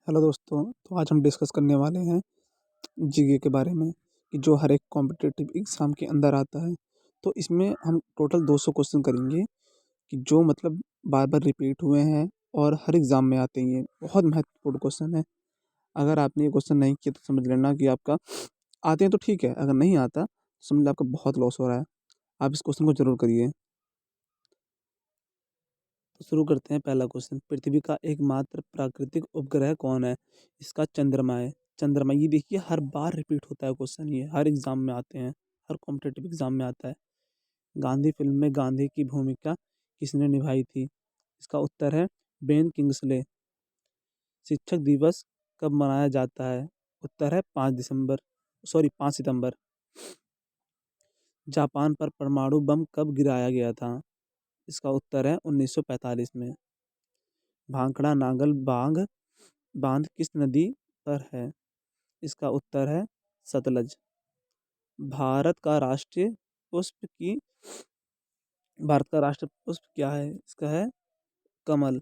Hello दोस्तों, तो आज हम डिस्कस करने वाले हैं जीके के बारे में कि जो हर एक कॉम्पिटिटिव एग्ज़ाम के अंदर आता है। तो इसमें हम टोटल 200 क्वेश्चन करेंगे कि जो मतलब बार-बार रिपीट हुए हैं और हर एग्ज़ाम में आते ही हैं। बहुत महत्वपूर्ण क्वेश्चन है। अगर आपने ये क्वेश्चन नहीं किए तो समझ लेना कि आपका आते हैं तो ठीक है, अगर नहीं आता तो समझ लो आपका बहुत लॉस हो रहा है। आप इस क्वेश्चन को ज़रूर करिए। तो शुरू करते हैं पहला क्वेश्चन, पृथ्वी का एकमात्र प्राकृतिक उपग्रह कौन है? इसका चंद्रमा है। चंद्रमा, ये देखिए हर बार रिपीट होता है क्वेश्चन, ये हर एग्जाम में आते हैं, हर कॉम्पिटिटिव एग्जाम में आता है। गांधी फिल्म में गांधी की भूमिका किसने निभाई थी? इसका उत्तर है बेन किंग्सले। शिक्षक दिवस कब मनाया जाता है? उत्तर है 5 सितंबर। जापान पर परमाणु बम कब गिराया गया था? इसका उत्तर है 1945 में। भांखड़ा नागल बांध किस नदी पर है? इसका उत्तर है सतलज। भारत का राष्ट्रीय पुष्प की भारत का राष्ट्रीय पुष्प क्या है? इसका है कमल।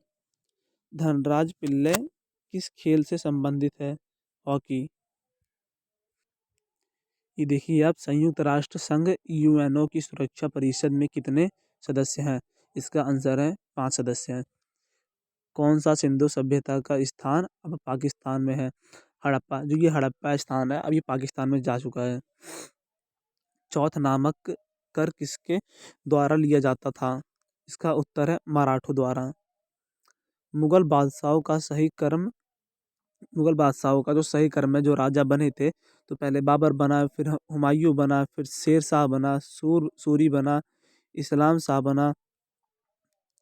धनराज पिल्ले किस खेल से संबंधित है? हॉकी। ये देखिए आप, संयुक्त राष्ट्र संघ यूएनओ की सुरक्षा परिषद में कितने सदस्य हैं? इसका आंसर है 5 सदस्य हैं। कौन सा सिंधु सभ्यता का स्थान अब पाकिस्तान में है? हड़प्पा। जो ये हड़प्पा स्थान है अब ये पाकिस्तान में जा चुका है। चौथ नामक कर किसके द्वारा लिया जाता था? इसका उत्तर है मराठों द्वारा। मुगल बादशाहों का सही कर्म मुगल बादशाहों का जो सही कर्म है, जो राजा बने थे, तो पहले बाबर बना, फिर हुमायूं बना, फिर शेर शाह बना, सूरी बना, इस्लाम शाह बना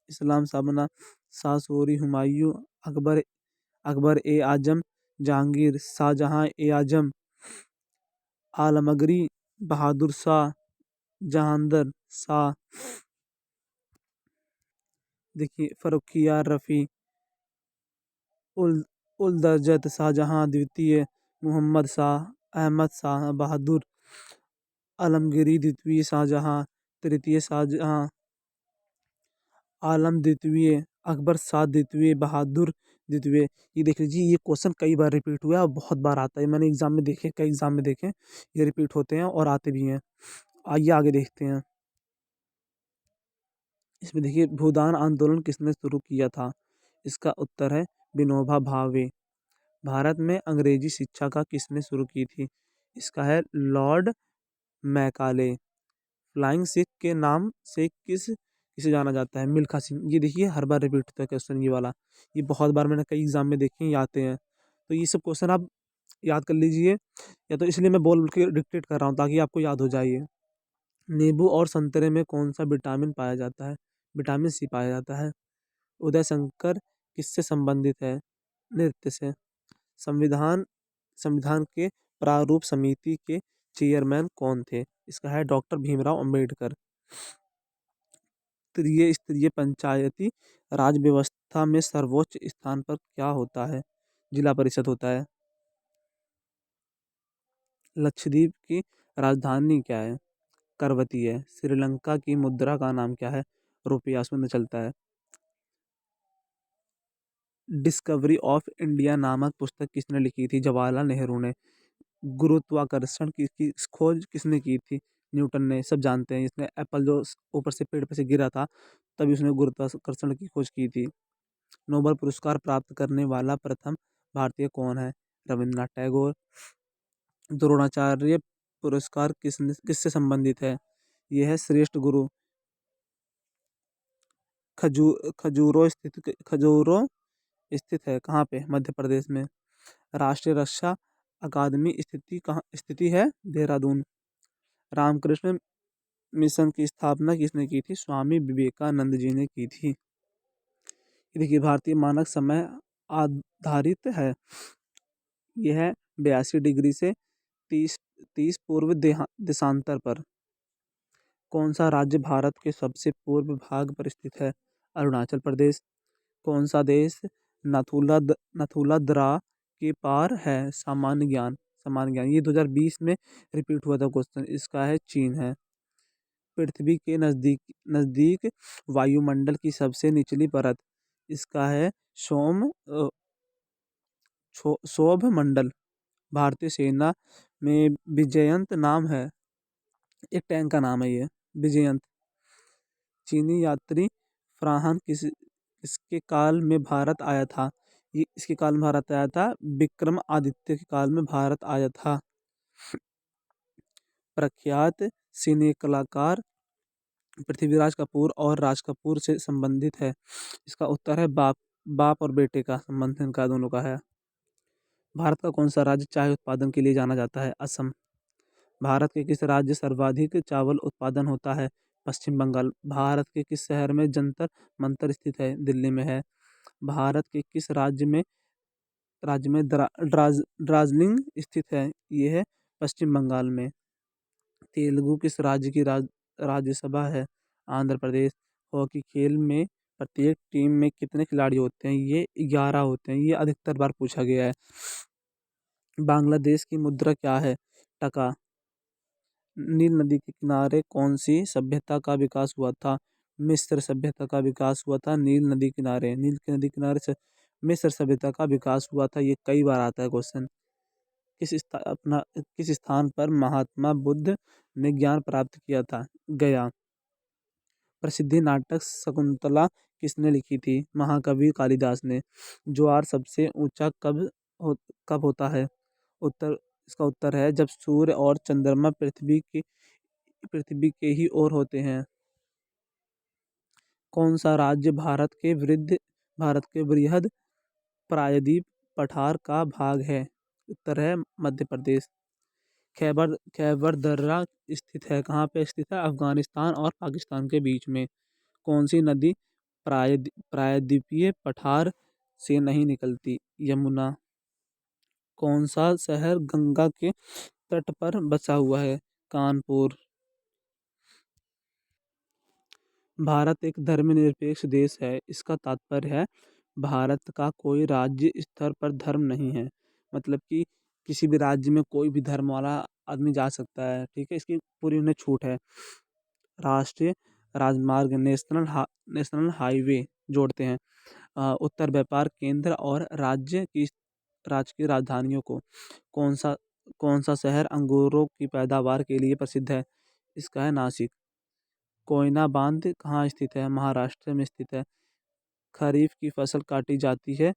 इस्लाम शाह बना, शाह सूरी, हुमायूं, अकबर अकबर ए आजम, जहांगीर, शाहजहां ए आजम, आलमगीर, बहादुर शाह, जहांदर शाह। देखिए फरुखियार रफ़ी, उल उलदर्जत शाहजहां द्वितीय, मोहम्मद शाह, अहमद शाह बहादुर, आलमगीर द्वितीय, शाहजहां तृतीय, शाहजहां आलम द्वितीय, अकबर शाह द्वितीय, बहादुर द्वितीय। ये देख लीजिए, ये क्वेश्चन कई बार रिपीट हुआ है और बहुत बार आता है। मैंने एग्जाम में देखे, कई एग्जाम में देखे, ये रिपीट होते हैं और आते भी हैं। आइए आगे देखते हैं। इसमें देखिए भूदान आंदोलन किसने शुरू किया था? इसका उत्तर है विनोबा भावे। भारत में अंग्रेजी शिक्षा का किसने शुरू की थी? इसका है लॉर्ड मैकाले। फ्लाइंग सिख के नाम से किसे जाना जाता है? मिल्खा सिंह। ये देखिए हर बार रिपीट होता है क्वेश्चन ये वाला, ये बहुत बार मैंने कई एग्जाम में देखे हैं, ये आते हैं। तो ये सब क्वेश्चन आप याद कर लीजिए, या तो इसलिए मैं बोल के डिक्टेट कर रहा हूँ ताकि आपको याद हो जाए। नींबू और संतरे में कौन सा विटामिन पाया जाता है? विटामिन सी पाया जाता है। उदय शंकर किससे संबंधित है? नृत्य से। संविधान संविधान के प्रारूप समिति के चेयरमैन कौन थे? इसका है डॉक्टर भीमराव अंबेडकर। त्रिस्तरीय पंचायती राज व्यवस्था में सर्वोच्च स्थान पर क्या होता है? जिला परिषद होता है। लक्षद्वीप की राजधानी क्या है? करवती है। श्रीलंका की मुद्रा का नाम क्या है? रुपया, उसमें चलता है। डिस्कवरी ऑफ इंडिया नामक पुस्तक किसने लिखी थी? जवाहरलाल नेहरू ने। गुरुत्वाकर्षण की खोज किसने की थी? न्यूटन ने। सब जानते हैं, इसने एप्पल जो ऊपर से पेड़ पर से गिरा था, तभी उसने गुरुत्वाकर्षण की खोज की थी। नोबेल पुरस्कार प्राप्त करने वाला प्रथम भारतीय कौन है? रविंद्रनाथ टैगोर। द्रोणाचार्य पुरस्कार किससे संबंधित है? यह है श्रेष्ठ गुरु। खजू खजूरों स्थित है कहाँ पे? मध्य प्रदेश में। राष्ट्रीय रक्षा अकादमी स्थिति है देहरादून। रामकृष्ण मिशन की स्थापना किसने की थी? स्वामी विवेकानंद जी ने की थी। ये देखिए भारतीय मानक समय आधारित है। यह है 82 डिग्री से 30 पूर्व देशांतर पर। कौन सा राज्य भारत के सबसे पूर्व भाग पर स्थित है? अरुणाचल प्रदेश। कौन सा देश नथुला दर्रा के पार है? सामान्य ज्ञान ये 2020 में रिपीट हुआ था क्वेश्चन। इसका है चीन है। पृथ्वी के नजदीक नजदीक वायुमंडल की सबसे निचली परत। इसका है सौभ मंडल भारतीय सेना में विजयंत नाम है। एक टैंक का नाम है ये, विजयंत। चीनी यात्री फ्राहन किसके काल में भारत आया था? ये इसके काल में भारत आया था, विक्रम आदित्य के काल में भारत आया था। प्रख्यात सिने कलाकार पृथ्वीराज कपूर और राज कपूर से संबंधित है। इसका उत्तर है बाप। बाप और बेटे का संबंध इनका दोनों का है। भारत का कौन सा राज्य चाय उत्पादन के लिए जाना जाता है? असम। भारत के किस राज्य सर्वाधिक चावल उत्पादन होता है? पश्चिम बंगाल। भारत के किस शहर में जंतर मंतर स्थित है? दिल्ली में है। भारत के किस राज्य में दार्जिलिंग स्थित है? ये है पश्चिम बंगाल में। तेलुगु किस राज्य की राज्यसभा है? आंध्र प्रदेश। हॉकी खेल में प्रत्येक टीम में कितने खिलाड़ी होते हैं? ये 11 होते हैं। ये अधिकतर बार पूछा गया है। बांग्लादेश की मुद्रा क्या है? टका। नील नदी के किनारे कौन सी सभ्यता का विकास हुआ था? मिस्र सभ्यता का विकास हुआ था नील नदी किनारे। नदी किनारे से मिस्र सभ्यता का विकास हुआ था। ये कई बार आता है क्वेश्चन। किस स्थान पर महात्मा बुद्ध ने ज्ञान प्राप्त किया था? गया। प्रसिद्ध नाटक शकुंतला किसने लिखी थी? महाकवि कालिदास ने। ज्वार सबसे ऊंचा कब होता है? उत्तर इसका उत्तर है जब सूर्य और चंद्रमा पृथ्वी के ही ओर होते हैं। कौन सा राज्य भारत के वृहद प्रायद्वीप पठार का भाग है? उत्तर है मध्य प्रदेश। खैबर दर्रा स्थित है, कहाँ पे स्थित है? अफगानिस्तान और पाकिस्तान के बीच में। कौन सी नदी प्रायद्वीपीय पठार से नहीं निकलती? यमुना। कौन सा शहर गंगा के तट पर बसा हुआ है? कानपुर। भारत एक धर्मनिरपेक्ष देश है। इसका तात्पर्य है भारत का कोई राज्य स्तर पर धर्म नहीं है। मतलब कि किसी भी राज्य में कोई भी धर्म वाला आदमी जा सकता है, ठीक है, इसकी पूरी उन्हें छूट है। राष्ट्रीय राजमार्ग नेशनल हाईवे जोड़ते हैं उत्तर व्यापार केंद्र और राज्य की राजधानियों को। कौन सा कौन सा शहर अंगूरों की पैदावार के लिए प्रसिद्ध है? इसका है नासिक। कोयना बांध कहाँ स्थित है? महाराष्ट्र में स्थित है। खरीफ की फसल काटी जाती है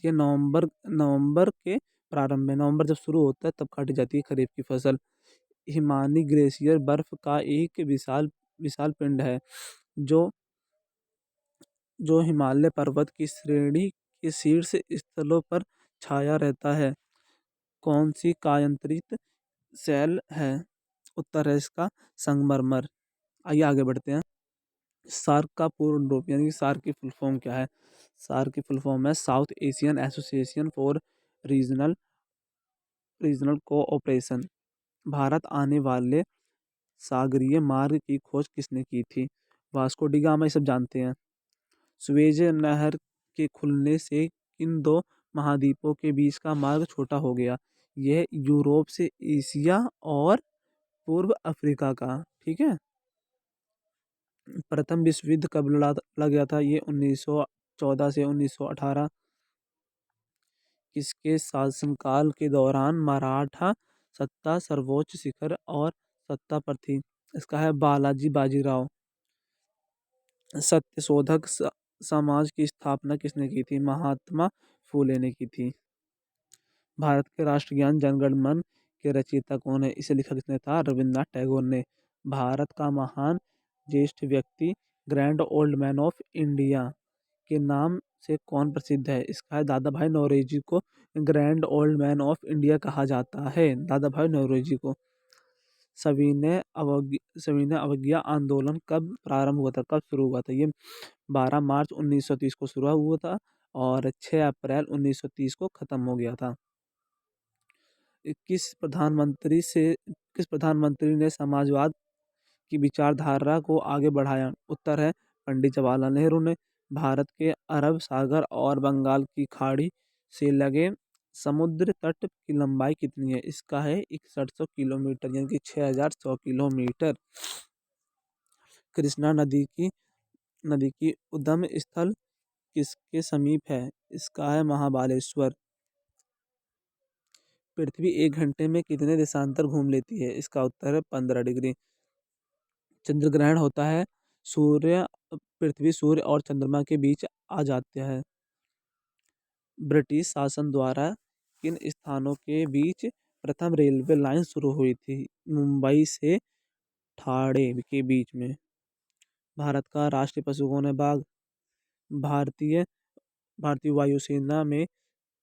नवंबर के प्रारंभ में। नवंबर जब शुरू होता है तब काटी जाती है खरीफ की फसल। हिमानी ग्लेशियर बर्फ का एक विशाल विशाल पिंड है जो जो हिमालय पर्वत की श्रेणी के शीर्ष स्थलों पर छाया रहता है। कौन सी कायांतरित शैल है? उत्तर है इसका संगमरमर। आइए आगे बढ़ते हैं। सार्क का पूर्ण रूप यानी कि सार्क की फुल फॉर्म क्या है? सार्क की फुल फॉर्म है south Asian association for regional regional cooperation. Bharat आने वाले सागरीय मार्ग की खोज किसने की थी? वास्को डी गामा, ये सब जानते हैं। सुएज नहर के खुलने से इन दो महाद्वीपों के बीच का मार्ग छोटा हो गया। यह यूरोप से एशिया और पूर्व अफ्रीका का, ठीक है। प्रथम विश्व युद्ध कब लड़ा गया था? ये 1914 से 1918। किसके शासनकाल के दौरान मराठा सत्ता सर्वोच्च शिखर और सत्ता पर थी? इसका है बालाजी बाजीराव। सत्यशोधक समाज की स्थापना किसने की थी? महात्मा फूले ने की थी। भारत के राष्ट्रगान जनगण मन के रचयिता कौन है? इसे लिखा किसने था? रविन्द्रनाथ टैगोर ने। भारत का महान ज्येष्ठ व्यक्ति grand old man of India के नाम से कौन प्रसिद्ध है? इसका है दादा भाई नौरोजी को grand old man of India कहा जाता है, दादा भाई नौरोजी को। सविनय अवज्ञा आंदोलन कब प्रारंभ हुआ था? कब शुरू हुआ था? ये 12 मार्च 1930 को शुरू हुआ था और 6 अप्रैल 1930 को खत्म हो गया था। किस प्रधानमंत्री ने समाजवाद की विचारधारा को आगे बढ़ाया? उत्तर है पंडित जवाहरलाल नेहरू ने। भारत के अरब सागर और बंगाल की खाड़ी से लगे समुद्र तट की लंबाई कितनी है? इसका है 6100 किलोमीटर यानी कि 6100 किलोमीटर। कृष्णा नदी की उद्गम स्थल किसके समीप है? इसका है महाबालेश्वर। पृथ्वी 1 घंटे में कितने देशांतर घूम लेती है? इसका उत्तर है 15 डिग्री। चंद्र ग्रहण होता है सूर्य पृथ्वी सूर्य और चंद्रमा के बीच आ जाता है। ब्रिटिश शासन द्वारा किन स्थानों के बीच प्रथम रेलवे लाइन शुरू हुई थी? मुंबई से ठाणे के बीच में। भारत का राष्ट्रीय पशु कौन है? बाघ। भारतीय भारतीय वायुसेना में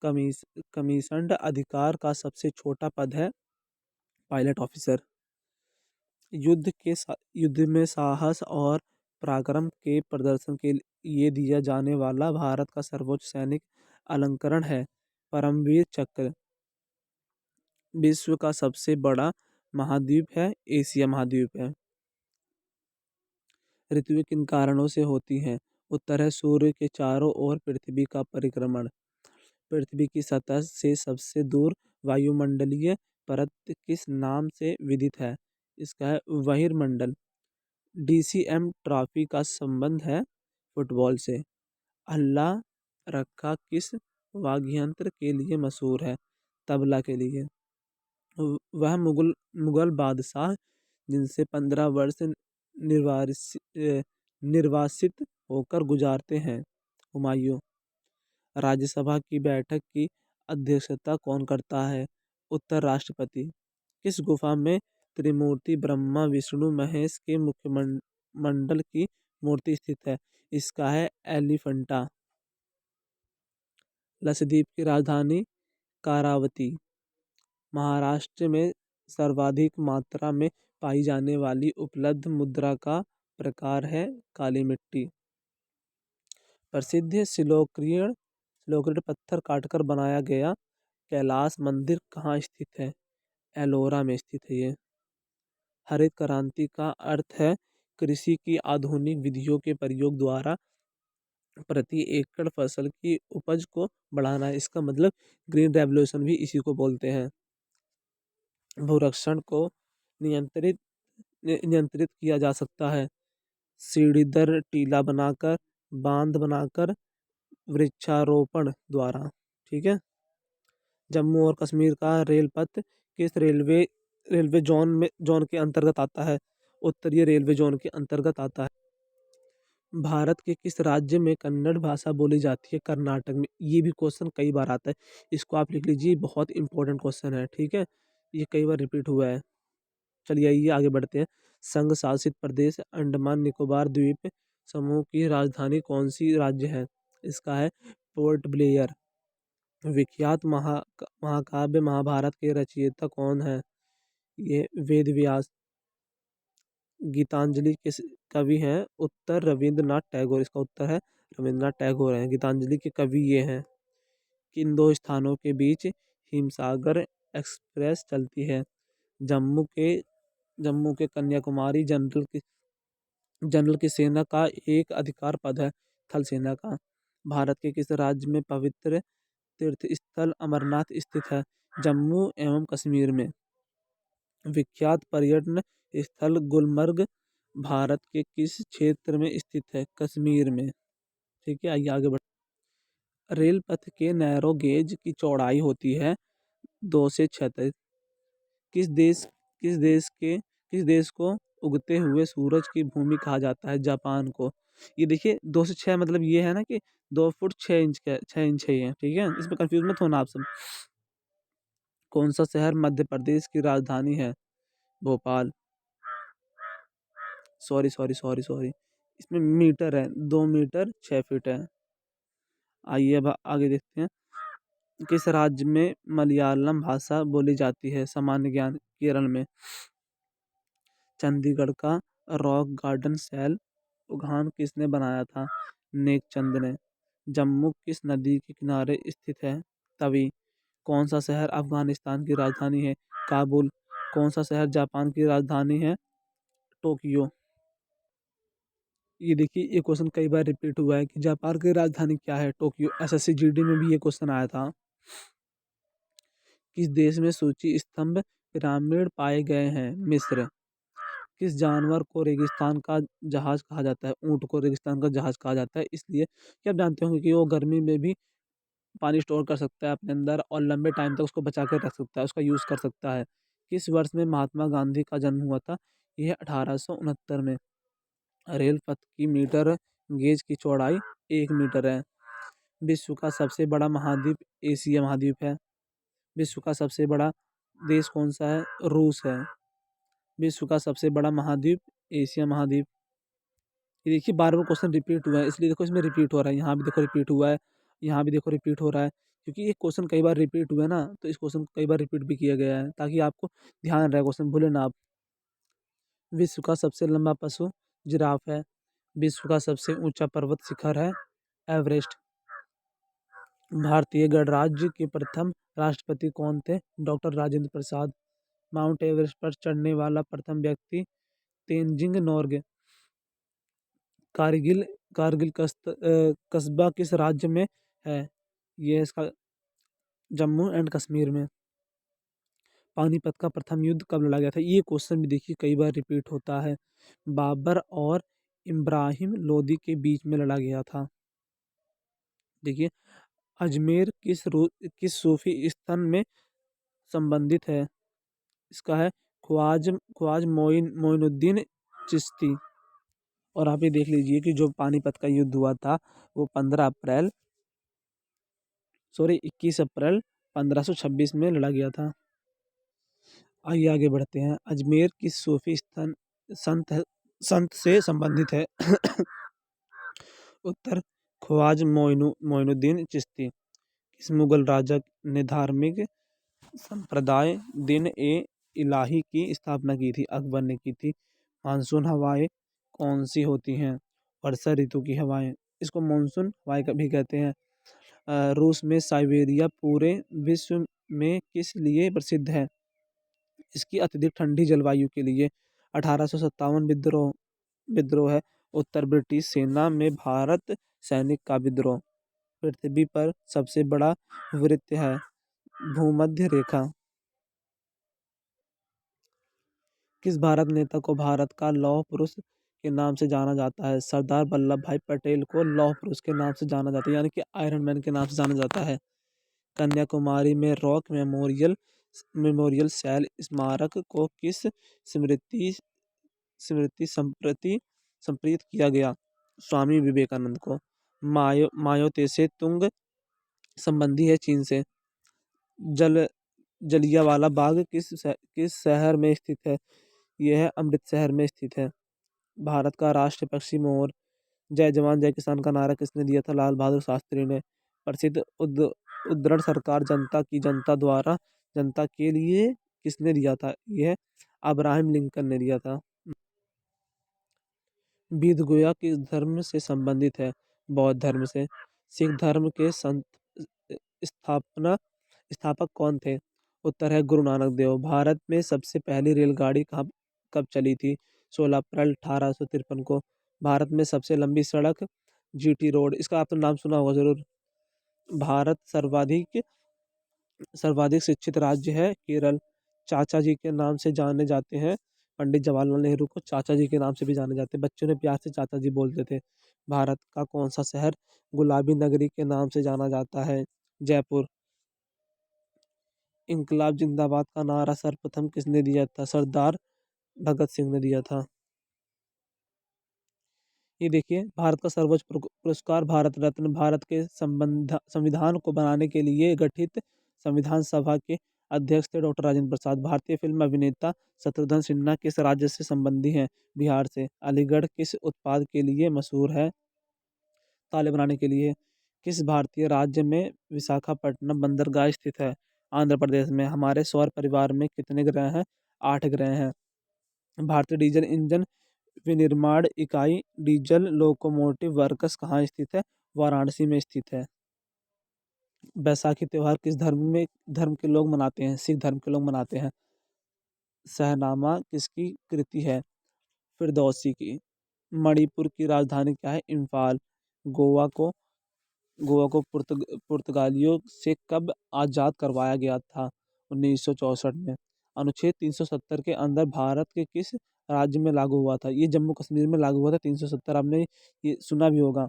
कमीशन्ड अधिकार का सबसे छोटा पद है पायलट ऑफिसर। युद्ध में साहस और पराक्रम के प्रदर्शन के लिए दिया जाने वाला भारत का सर्वोच्च सैनिक अलंकरण है परमवीर चक्र। विश्व का सबसे बड़ा महाद्वीप है एशिया महाद्वीप है। ऋतुएं किन कारणों से होती हैं? उत्तर है सूर्य के चारों ओर पृथ्वी का परिक्रमण। पृथ्वी की सतह से सबसे दूर वायुमंडलीय परत किस नाम से विदित है? इसका है बहिर्मंडल। डीसीएम ट्रॉफी का संबंध है फुटबॉल से। अल्लाह रखा किस वाद्ययंत्र के लिए मशहूर है? तबला के लिए। वह मुगल बादशाह जिनसे 15 वर्ष निर्वासित होकर गुजारते हैं? हुमायूं। राज्यसभा की बैठक की अध्यक्षता कौन करता है? उत्तर राष्ट्रपति। किस गुफा में त्रिमूर्ति ब्रह्मा विष्णु महेश के मुख्य मंडल की मूर्ति स्थित है? इसका है एलिफेंटा। लक्षद्वीप की राजधानी कारावती। महाराष्ट्र में सर्वाधिक मात्रा में पाई जाने वाली उपलब्ध मुद्रा का प्रकार है काली मिट्टी। प्रसिद्ध सिलोक्रिड पत्थर काटकर बनाया गया कैलाश मंदिर कहाँ स्थित है? एलोरा में स्थित है ये। हरित क्रांति का अर्थ है कृषि की आधुनिक विधियों के प्रयोग द्वारा प्रति एकड़ फसल की उपज को बढ़ाना है। इसका मतलब ग्रीन रेवोल्यूशन भी इसी को बोलते हैं। भूरक्षण को नियंत्रित किया जा सकता है सीढ़ीदार टीला बनाकर, बांध बनाकर, वृक्षारोपण द्वारा। ठीक है। जम्मू और कश्मीर का रेल पथ किस रेलवे जोन के अंतर्गत आता है? उत्तरीय रेलवे जोन के अंतर्गत आता है। भारत के किस राज्य में कन्नड़ भाषा बोली जाती है? कर्नाटक में। ये भी क्वेश्चन कई बार आता है, इसको आप लिख लीजिए, बहुत इंपॉर्टेंट क्वेश्चन है। ठीक है, ये कई बार रिपीट हुआ है। चलिए आइए आगे बढ़ते हैं। संघ शासित प्रदेश अंडमान निकोबार द्वीप समूह की राजधानी कौन सी राज्य है? इसका है पोर्ट ब्लेयर। विख्यात महाकाव्य महाभारत के रचयिता कौन है? ये वेद व्यास। गीतांजलि किस कवि हैं? उत्तर रविंद्रनाथ टैगोर। इसका उत्तर है रविंद्रनाथ टैगोर हैं। गीतांजलि के कवि ये हैं। किन दो स्थानों के बीच हिमसागर एक्सप्रेस चलती है? जम्मू के कन्याकुमारी। जनरल की सेना का एक अधिकार पद है थल सेना का। भारत के किस राज्य में पवित्र तीर्थ स्थल अमरनाथ स्थित है? जम्मू एवं कश्मीर में। विख्यात पर्यटन स्थल गुलमर्ग भारत के किस क्षेत्र में स्थित है? कश्मीर में। ठीक है, आइए आगे बढ़। रेल पथ के नैरो गेज की चौड़ाई होती है 2 से 6 तक। किस देश को उगते हुए सूरज की भूमि कहा जाता है? जापान को। ये देखिए 2 से 6 मतलब ये है ना कि 2 फुट 6 इंच का 6 इंच है ये। ठीक है, इसमें कंफ्यूज मत होना आप सब। कौन सा शहर मध्य प्रदेश की राजधानी है? भोपाल। सॉरी इसमें मीटर है, 2 मीटर 6 फीट है। आइए अब आगे देखते हैं। किस राज्य में मलयालम भाषा बोली जाती है? सामान्य ज्ञान। केरल में। चंडीगढ़ का रॉक गार्डन सेल उद्यान किसने बनाया था? नेकचंद ने। जम्मू किस नदी के किनारे स्थित है? तवी। कौन सा शहर अफगानिस्तान की राजधानी है? काबुल। कौन सा शहर जापान की राजधानी है? टोक्यो। ये देखिए ये क्वेश्चन कई बार रिपीट हुआ है कि जापान की राजधानी क्या है? टोक्यो। एसएससी जीडी में भी ये क्वेश्चन आया था। किस देश में सूची स्तंभ पिरामिड पाए गए हैं? मिस्र। किस जानवर को रेगिस्तान का जहाज कहा जाता है? ऊँट को रेगिस्तान का जहाज कहा जाता है इसलिए कि आप जानते होंगे कि वो गर्मी में भी पानी स्टोर कर सकता है अपने अंदर और लंबे टाइम तक उसको बचा कर रख सकता है, उसका यूज़ कर सकता है। किस वर्ष में महात्मा गांधी का जन्म हुआ था? यह 1869 में। रेल पथ की मीटर गेज की चौड़ाई 1 मीटर है। विश्व का सबसे बड़ा महाद्वीप एशिया महाद्वीप है। विश्व का सबसे बड़ा देश कौन सा है? रूस है। विश्व का सबसे बड़ा महाद्वीप एशिया महाद्वीप। ये देखिए बार बार क्वेश्चन रिपीट हुआ है इसलिए देखो इसमें रिपीट हो रहा है, यहाँ भी देखो रिपीट हुआ है, यहाँ भी देखो रिपीट हो रहा है, क्योंकि ये क्वेश्चन कई बार रिपीट हुआ है ना, तो इस क्वेश्चन को कई बार रिपीट भी किया गया है ताकि आपको ध्यान रहे, क्वेश्चन भूले ना आप। विश्व का सबसे लंबा पशु जिराफ है। विश्व का सबसे ऊंचा पर्वत शिखर है एवरेस्ट। भारतीय गणराज्य के प्रथम राष्ट्रपति कौन थे? Doctor Rajendra Prasad. Mount Everest पर चढ़ने वाला प्रथम व्यक्ति तेनजिंग नोर्गे। कारगिल कारगिल कस्बा किस राज्य में है? ये है इसका जम्मू एंड कश्मीर में। पानीपत का प्रथम युद्ध कब लड़ा गया था? ये क्वेश्चन भी देखिए कई बार रिपीट होता है। बाबर और इब्राहिम लोदी के बीच में लड़ा गया था। देखिए अजमेर किस सूफी स्थन में संबंधित है? इसका है ख्वाज मोइनुद्दीन चिश्ती। और आप ये देख लीजिए कि जो पानीपत का युद्ध हुआ था वो 21 अप्रैल 1526 में लड़ा गया था। आइए आगे बढ़ते हैं। अजमेर किस सूफी संत संत से संबंधित है? उत्तर मोइनुद्दीन चिश्ती। किस मुगल राजा ने धार्मिक संप्रदाय दिन ए इलाही की स्थापना की थी? अकबर ने की थी। मानसून हवाएं कौन सी होती हैं? वर्षा ऋतु की हवाएं। इसको मानसून हवाएं भी कहते हैं। रूस में साइबेरिया पूरे विश्व में किस लिए प्रसिद्ध है? इसकी अत्यधिक ठंडी जलवायु के लिए। 1857 विद्रोह है। उत्तर ब्रिटिश सेना में भारत सैनिक का विद्रोह। पृथ्वी पर सबसे बड़ा वृत्त है भूमध्य रेखा। किस भारत नेता को भारत का लौह पुरुष के नाम से जाना जाता है? सरदार वल्लभ भाई पटेल को लौह पुरुष के नाम से जाना जाता है, यानी कि आयरन मैन के नाम से जाना जाता है। कन्याकुमारी में रॉक मेमोरियल शैल स्मारक को किस स्मृति स्मृति संप्रीत किया गया? स्वामी विवेकानंद को। मायोते से तुंग संबंधी है चीन से। जल जलियांवाला बाग किस शहर में स्थित है? यह है अमृतसर में स्थित है। भारत का राष्ट्रीय पक्षी मोर। जय जवान जय किसान का नारा किसने दिया था? लाल बहादुर शास्त्री ने। प्रसिद्ध उद्धरण सरकार जनता की जनता द्वारा जनता के लिए किसने दिया था? यह अब्राहम लिंकन ने दिया था। बीध गोया किस धर्म से संबंधित है? बौद्ध धर्म से। सिख धर्म के स्थापना स्थापक कौन थे? उत्तर है गुरु नानक देव। भारत में सबसे पहली रेलगाड़ी कब चली थी? 16 अप्रैल 1853 को। भारत में सबसे लंबी सड़क जीटी रोड। इसका आपने नाम सुना होगा जरूर। भारत सर्वाधिक शिक्षित राज्य है केरल। चाचा जी के नाम से जाने जाते हैं। पंडित जवाहरलाल नेहरू को चाचा जी के नाम से भी जाने जाते हैं, बच्चों ने प्यार से चाचा जी बोलते थे। भारत का कौन सा शहर गुलाबी नगरी के नाम से जाना जाता है? जयपुर। इंकलाब जिंदाबाद का नारा सर्वप्रथम किसने दिया था? सरदार भगत सिंह ने दिया था। ये देखिए भारत का सर्वोच्च पुरस्कार भारत रत्न। भारत के संविधान को बनाने के लिए गठित संविधान सभा के अध्यक्ष थे डॉक्टर राजेंद्र प्रसाद। भारतीय फिल्म अभिनेता शत्रुघ्न सिन्हा किस राज्य से संबंधी हैं? बिहार से। अलीगढ़ किस उत्पाद के लिए मशहूर है? ताले बनाने के लिए। किस भारतीय राज्य में विशाखापट्टनम बंदरगाह स्थित है? आंध्र प्रदेश में। हमारे सौर परिवार में कितने ग्रह हैं? 8 ग्रह हैं। भारतीय डीजल इंजन विनिर्माण इकाई डीजल लोकोमोटिव वर्क्स कहाँ स्थित है? वाराणसी में स्थित है। बैसाखी त्योहार किस धर्म के लोग मनाते हैं? सिख धर्म के लोग मनाते हैं। शहनामा किसकी कृति है? फिरदौसी की। मणिपुर की राजधानी क्या है? इम्फाल। गोवा को पुर्तगालियों से कब आज़ाद करवाया गया था? 1964 में। अनुच्छेद 370 के अंदर भारत के किस राज्य में लागू हुआ था? ये जम्मू कश्मीर में लागू हुआ था 370। आपने ये सुना भी होगा।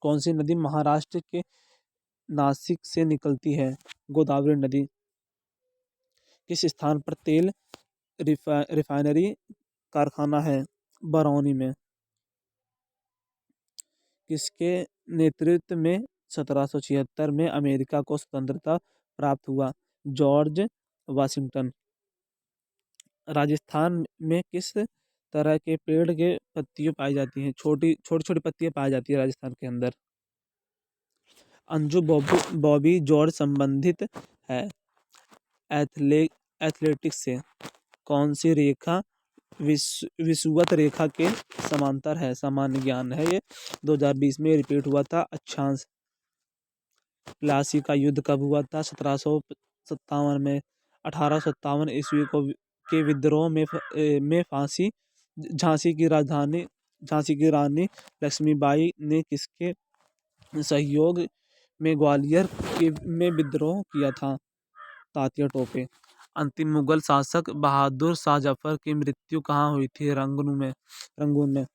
कौन सी नदी महाराष्ट्र के नासिक से निकलती है? गोदावरी नदी। किस स्थान पर तेल रिफाइनरी कारखाना है? बरौनी में। किसके नेतृत्व में 1776 में अमेरिका को स्वतंत्रता प्राप्त हुआ? George Washington. राजस्थान में किस तरह के पेड़ के पत्तियां पाई जाती हैं? छोटी छोटी छोटी पत्तियां पाई जाती है राजस्थान के अंदर। अंजू बॉबी जॉर्ज संबंधित है एथलेटिक्स से? कौन सी रेखा विषुवत रेखा के समांतर है? सामान्य ज्ञान है ये। 2020 में रिपीट हुआ था। अक्षांश। प्लासी का युद्ध कब हुआ था? 1757 में। 1857 ईस्वी को के विद्रोह में फांसी झांसी की रानी लक्ष्मीबाई ने किसके सहयोग में ग्वालियर में विद्रोह किया था? तात्या टोपे। अंतिम मुगल शासक बहादुर शाह जफर की मृत्यु कहाँ हुई थी? रंगून में।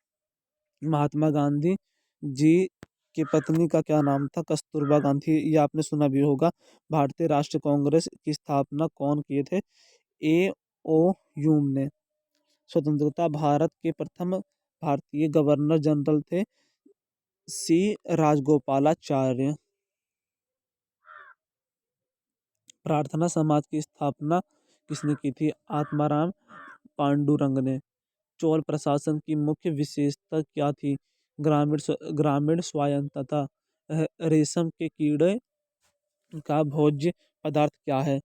महात्मा गांधी जी की पत्नी का क्या नाम था? कस्तूरबा गांधी। ये आपने सुना भी होगा। भारतीय राष्ट्रीय कांग्रेस की स्थापना कौन किए थे? ए ओ ह्यूम ने। स्वतंत्रता भारत के प्रथम भारतीय गवर्नर जनरल थे सी राजगोपालाचार्य। प्रार्थना समाज की स्थापना किसने की थी? आत्माराम पांडुरंग ने। चोल प्रशासन की मुख्य विशेषता क्या थी? ग्रामीण स्वायत्तता। रेशम के कीड़े का भोज्य पदार्थ क्या है?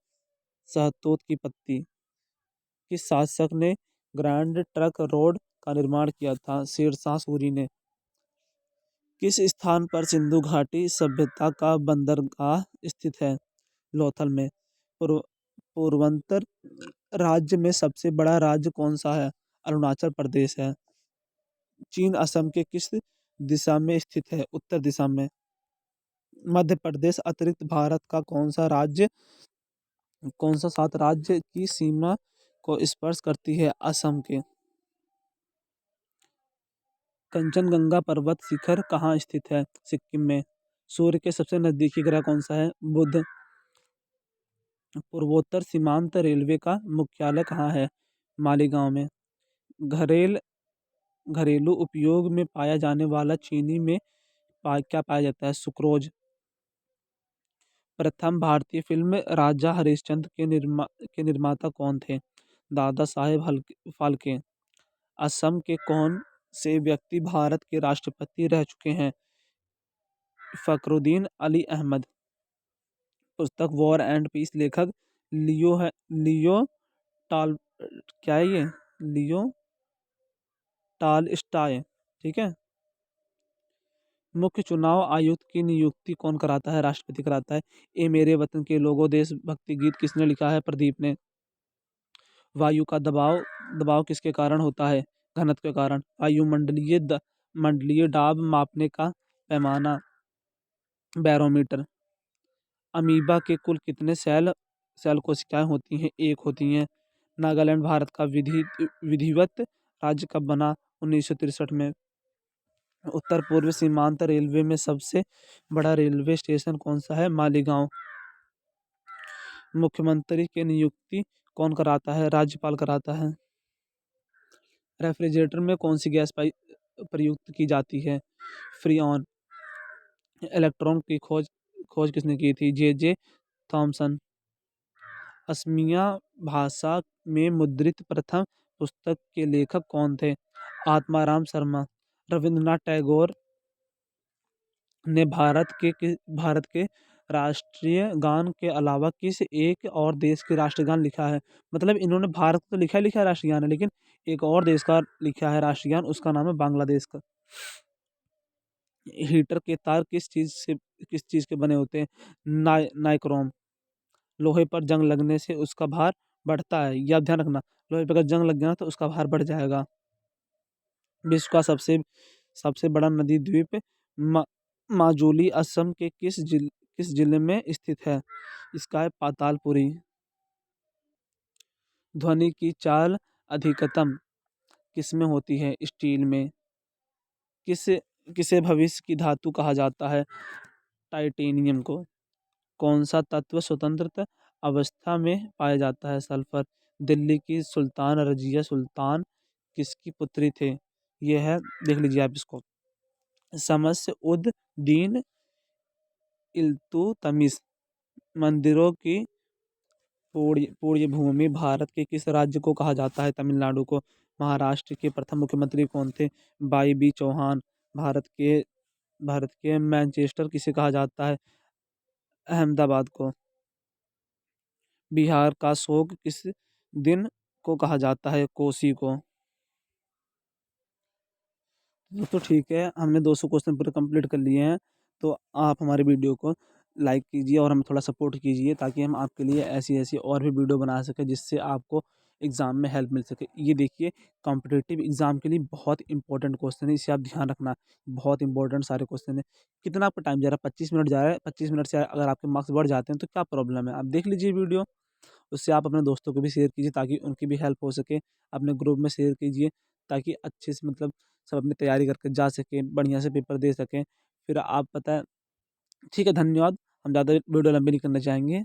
शहतूत की पत्ती। किस शासक ने ग्रैंड ट्रंक रोड का निर्माण किया था? शेरशाह सूरी ने। किस स्थान पर सिंधु घाटी सभ्यता का बंदरगाह स्थित है? लोथल में। पूर्व पूर्वोत्तर राज्य में सबसे बड़ा राज्य कौन सा है? अरुणाचल प्रदेश है। चीन असम के किस दिशा में स्थित है? उत्तर दिशा में। मध्य प्रदेश अतिरिक्त भारत का कौन सा 7 राज्य की सीमा को स्पर्श करती है? असम के। कंचनजंगा पर्वत शिखर कहाँ स्थित है? सिक्किम में। सूर्य के सबसे नजदीकी ग्रह कौन सा है? बुध। पूर्वोत्तर सीमांत रेलवे का मुख्यालय कहाँ है? मालीगांव में। घरेल घरेलू उपयोग में पाया जाने वाला चीनी में क्या पाया जाता है? सुक्रोज। प्रथम भारतीय फिल्म राजा हरिश्चंद्र के निर्माता कौन थे? दादा साहेब फाल्के। असम के कौन से व्यक्ति भारत के राष्ट्रपति रह चुके हैं? फखरुद्दीन अली अहमद। पुस्तक वॉर एंड पीस लेखक लियो टाल क्या है ये? लियो टालस्टॉय। ठीक है। मुख्य चुनाव आयुक्त की नियुक्ति कौन कराता है? राष्ट्रपति कराता है। ए मेरे वतन के लोगों देशभक्ति गीत किसने लिखा है? प्रदीप ने। वायु का दबाव किसके कारण होता है? घनत्व के कारण। मंडलीय दाब मापने का पैमाना बैरोमीटर। अमीबा के कुल कितने सेल कोशिकाएं होती हैं? 1 होती हैं। नागालैंड भारत का विधिवत राज्य कब बना? 1963 में। उत्तर पूर्व सीमांत रेलवे में सबसे बड़ा रेलवे स्टेशन कौन सा है? मालीगांव। मुख्यमंत्री की नियुक्ति कौन कराता है? राज्यपाल कराता है। रेफ्रिजरेटर में कौन सी गैस प्रयुक्त की जाती है? फ्रीऑन। इलेक्ट्रॉन की खोज किसने की थी? J Thomson. असमिया भाषा में मुद्रित प्रथम पुस्तक के लेखक कौन थे? आत्माराम शर्मा। रविंद्रनाथ टैगोर ने भारत के राष्ट्रीय गान के अलावा किस एक और देश के राष्ट्रीय गान लिखा है? मतलब इन्होंने भारत तो लिखा है राष्ट्रीय गान है, लेकिन एक और देश का लिखा है राष्ट्रीय गान, उसका नाम है बांग्लादेश का। हीटर के तार किस चीज के बने होते हैं? नाइक्रोम। लोहे पर जंग लगने से उसका भार बढ़ता है, या ध्यान रखना, लोहे पर अगर जंग लग गया ना तो उसका भार बढ़ जाएगा। विश्व का सबसे बड़ा नदी द्वीप माजुली असम के किस जिले में स्थित है? इसका है पातालपुरी। ध्वनि की चाल अधिकतम किस में होती है? स्टील में। किस किसे भविष्य की धातु कहा जाता है? टाइटेनियम को। कौन सा तत्व स्वतंत्र अवस्था में पाया जाता है? सल्फर। दिल्ली की सुल्तान रजिया सुल्तान किसकी पुत्री थे? ये है, देख लीजिए आप इसको, शम्स उद दीन इल्तुतमिश। मंदिरों की पुण्य भूमि भारत के किस राज्य को कहा जाता है? तमिलनाडु को। महाराष्ट्र के प्रथम मुख्यमंत्री कौन थे? By B Chauhan. भारत के मैनचेस्टर किसे कहा जाता है? अहमदाबाद को। बिहार का शोक किस दिन को कहा जाता है? कोसी को। तो ठीक है, हमने 200 क्वेश्चन पूरे कंप्लीट कर लिए हैं। तो आप हमारे वीडियो को लाइक कीजिए और हमें थोड़ा सपोर्ट कीजिए, ताकि हम आपके लिए ऐसी ऐसी और भी वीडियो बना सकें, जिससे आपको एग्ज़ाम में हेल्प मिल सके। ये देखिए, कॉम्पिटिटिव एग्ज़ाम के लिए बहुत इंपॉर्टेंट क्वेश्चन है, इसे आप ध्यान रखना। बहुत इंपॉर्टेंट सारे क्वेश्चन है। कितना आपका टाइम जा रहा है? 25 मिनट जा रहा है। 25 मिनट से अगर आपके मार्क्स बढ़ जाते हैं तो क्या प्रॉब्लम है? आप देख लीजिए वीडियो। उससे आप अपने दोस्तों को भी शेयर कीजिए, ताकि उनकी भी हेल्प हो सके। अपने ग्रुप में शेयर कीजिए, ताकि अच्छे से मतलब सब अपनी तैयारी करके जा सकें, बढ़िया से पेपर दे सकें। फिर आप पता है, ठीक है, धन्यवाद। हम ज़्यादा वीडियो लंबी नहीं करना चाहेंगे।